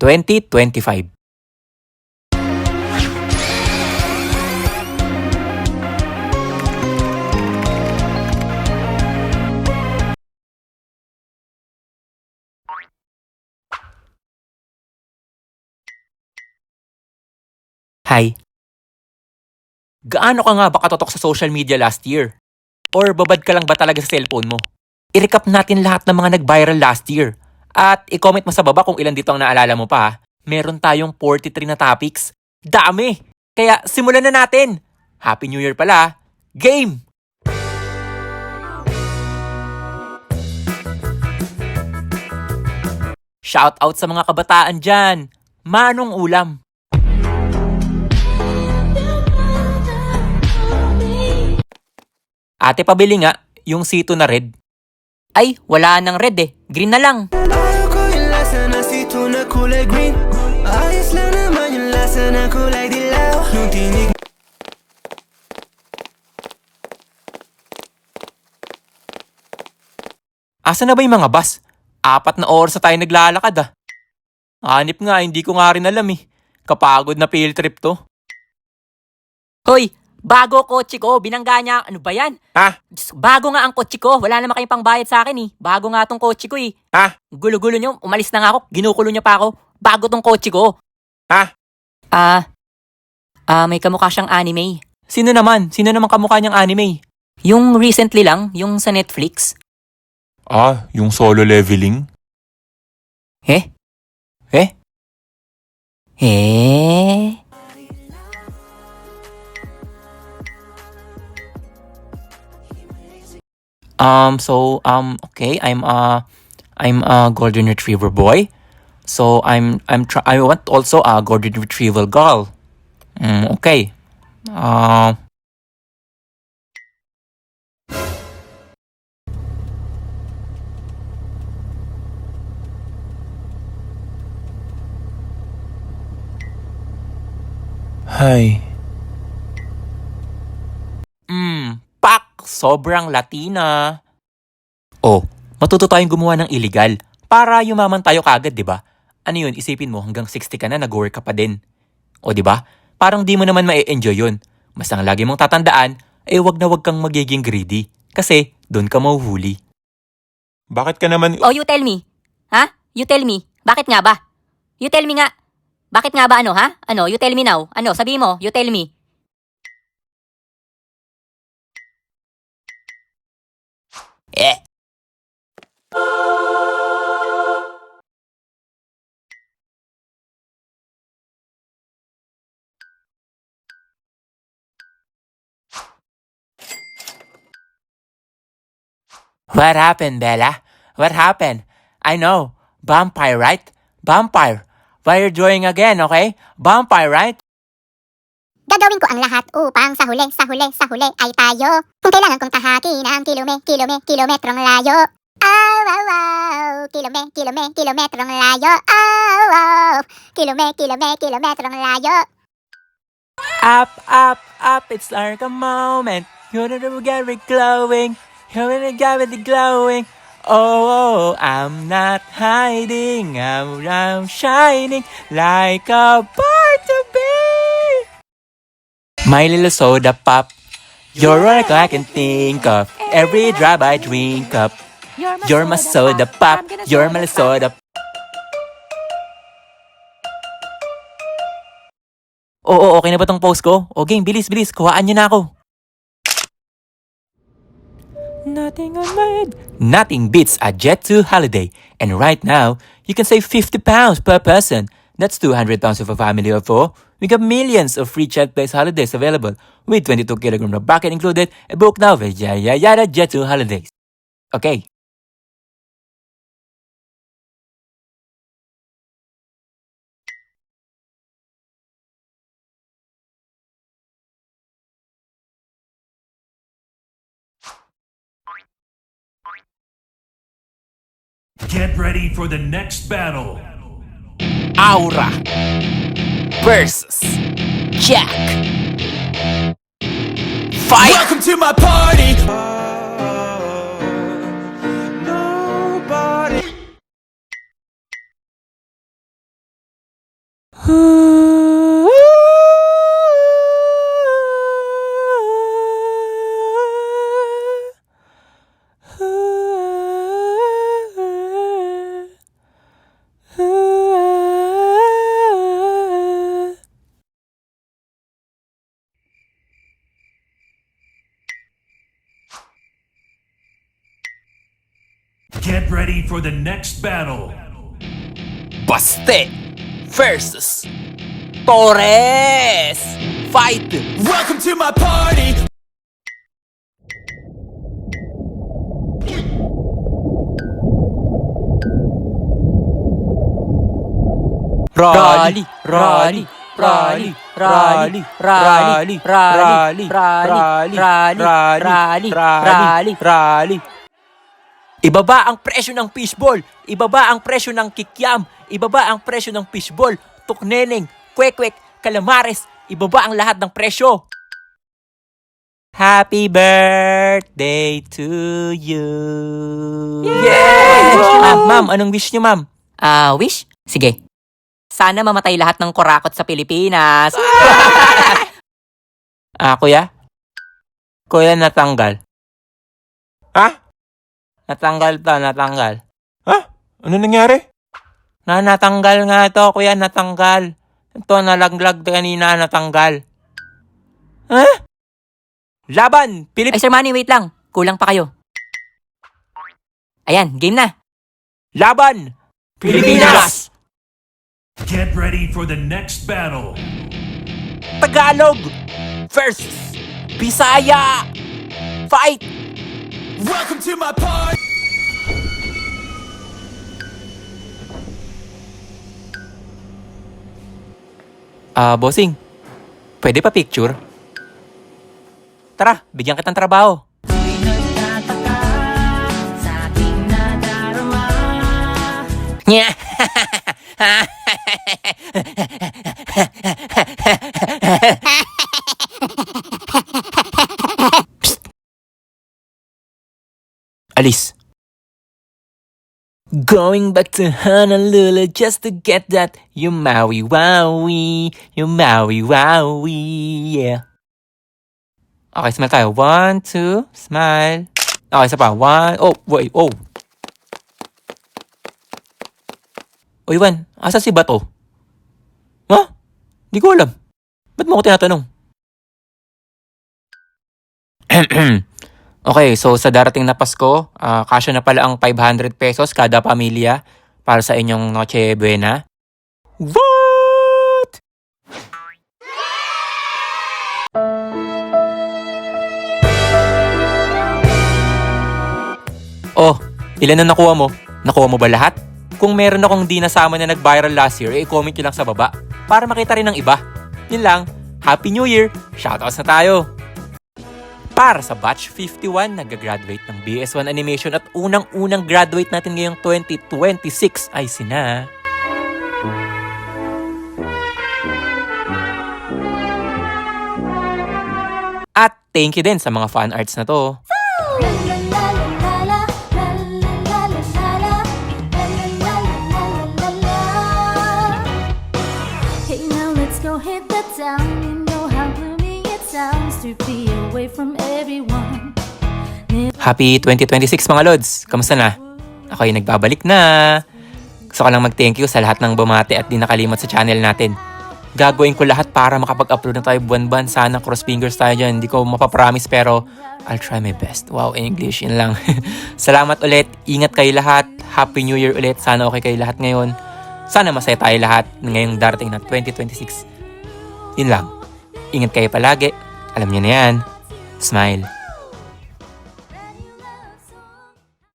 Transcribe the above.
2025. Hi. Gaano ka nga ba katotok sa social media last year? Or babad ka lang ba talaga sa cellphone mo? I-recap natin lahat ng mga nag-viral last year. At i-comment mo sa baba kung ilan dito ang naalala mo pa. Meron tayong 43 na topics. Dami! Kaya simulan na natin! Happy New Year pala! Game! Shout out sa mga kabataan dyan! Manong ulam! Ate, pabili nga, yung sito na red. Ay, wala nang red eh. Green na lang. Asa na ba yung mga bus? 4 na oras na tayo naglalakad ah. Hanip nga, hindi ko nga rin alam eh. Kapagod na field trip to. Hoy! Bago kotse ko, binangga niya. Ano ba yan? Ha? Bago nga ang kotse ko. Wala naman kayong pangbayad sa akin eh. Bago nga tong kotse ko eh. Ha? Gulo-gulo nyo. Umalis na nga ako. Ginukulo niya pa ako. Bago tong kotse ko. Ha? May kamukha siyang anime. Sino naman? Sino naman kamukha niyang anime? Yung recently lang, yung sa Netflix. Yung solo leveling? Eh? Eh? Eh? Okay, I'm a golden retriever boy. So I want also a golden retriever girl. Okay. Hi. Pak! Sobrang Latina. Oh, matuto tayong gumawa ng illegal para yumaman tayo kagad, di ba? Ano yun, isipin mo hanggang 60 ka na nag-work ka pa din. O di ba? Parang di mo naman ma-enjoy yun. Mas ang lagi mong tatandaan, wag na wag kang magiging greedy. Kasi doon ka mahuhuli. Bakit ka naman... Oh, you tell me. Ha? You tell me. Bakit nga ba? You tell me nga. Bakit nga ba ha? You tell me now. Sabi mo, you tell me. Eh. What happened, Bella? What happened? I know. Vampire, right? Vampire. What are you doing again, okay? Vampire, right? Gagawin ko ang lahat upang sa huli ay tayo. Kung kailangan kong tahaki ng kilometrong layo. Kilometrong layo. Kilometrong layo. Up, up, up, it's like a moment. You're gonna get it glowing. You're gonna get it glowing. Oh, I'm not hiding. I'm shining like a bird to be. My little soda pop. You're all I can think of. Every drop I drink up. You're my soda pop. You're my soda. Oo, okay na ba tong post ko? O game, bilis, kuhaan niyo na ako. Nothing beats a Jet2 holiday. And right now, you can save £50 per person. That's £200 for a family of 4. We got millions of free chat-based holidays available with 22 kg of bucket included. Book now with Yada Jet2 holidays. Okay. Get ready for the next battle. Aura versus Jack. Fight! Welcome to my party. Get ready for the next battle. Baste versus Torres. Fight! Welcome to my party. Rally, rally, rally, rally, rally, rally, rally, rally, rally. Ibaba ang presyo ng fishball. Ibaba ang presyo ng kikiam. Ibaba ang presyo ng fishball. Tukneneng, kwek-kwek, calamares. Ibaba ang lahat ng presyo. Happy birthday to you. Yay! Ma'am, anong wish niyo, ma'am? Wish? Sige. Sana mamatay lahat ng kurakot sa Pilipinas. Kuya? Kuya, natanggal. Ha? Natanggal to, natanggal. Ha? Ano nangyari? Natanggal nga to, kuya, natanggal. Ito, nalaglag kanina, natanggal. Laban! Ay, Sir Manny, wait lang. Kulang pa kayo. Ayan, game na. Laban! Pilipinas! Get ready for the next battle. Tagalog versus Bisaya! Fight! Welcome to my party. Bossing, pwede pa picture? Tara, bigyan kitang trabaho. Nya! Psst. Alis. Going back to Honolulu just to get that you Maui Wowie, yeah. Okay, smile tayo. 1, 2, smile. Okay, isa pa. 1, oh, wait, oh. O Iwan, asa si Bato? Ha? Di ko alam. Ba't mo ko tinatanong? Okay, so sa darating na Pasko, kasya na pala ang 500 pesos kada pamilya para sa inyong Noche Buena. What? Oh, ilan na nakuha mo? Nakuha mo ba lahat? Kung meron akong di nasama na nag-viral last year, i-comment nyo lang sa baba para makita rin ng iba. Yun lang, Happy New Year! Shoutouts na tayo! Para sa Batch 51, nag-graduate ng BS1 Animation at unang-unang graduate natin ngayong 2026 ay sina... At thank you din sa mga fan arts na to. Hey, now let's go hit the town. You know how gloomy it sounds to be away from everyone. Happy 2026 mga Lods! Kamusta na? Ako ay nagbabalik na. Gusto ko lang mag-thank you sa lahat ng bumati at di nakalimot sa channel natin. Gagawin ko lahat para makapag-upload na tayo buwan-buwan. Sana cross fingers tayo dyan. Hindi ko mapapromise pero I'll try my best. Wow, English. Yun lang. Salamat ulit. Ingat kayo lahat. Happy New Year ulit. Sana okay kayo lahat ngayon. Sana masaya tayo lahat ngayong darating na 2026. Yun lang. Ingat kayo palagi. Alam niyo na yan. Smile.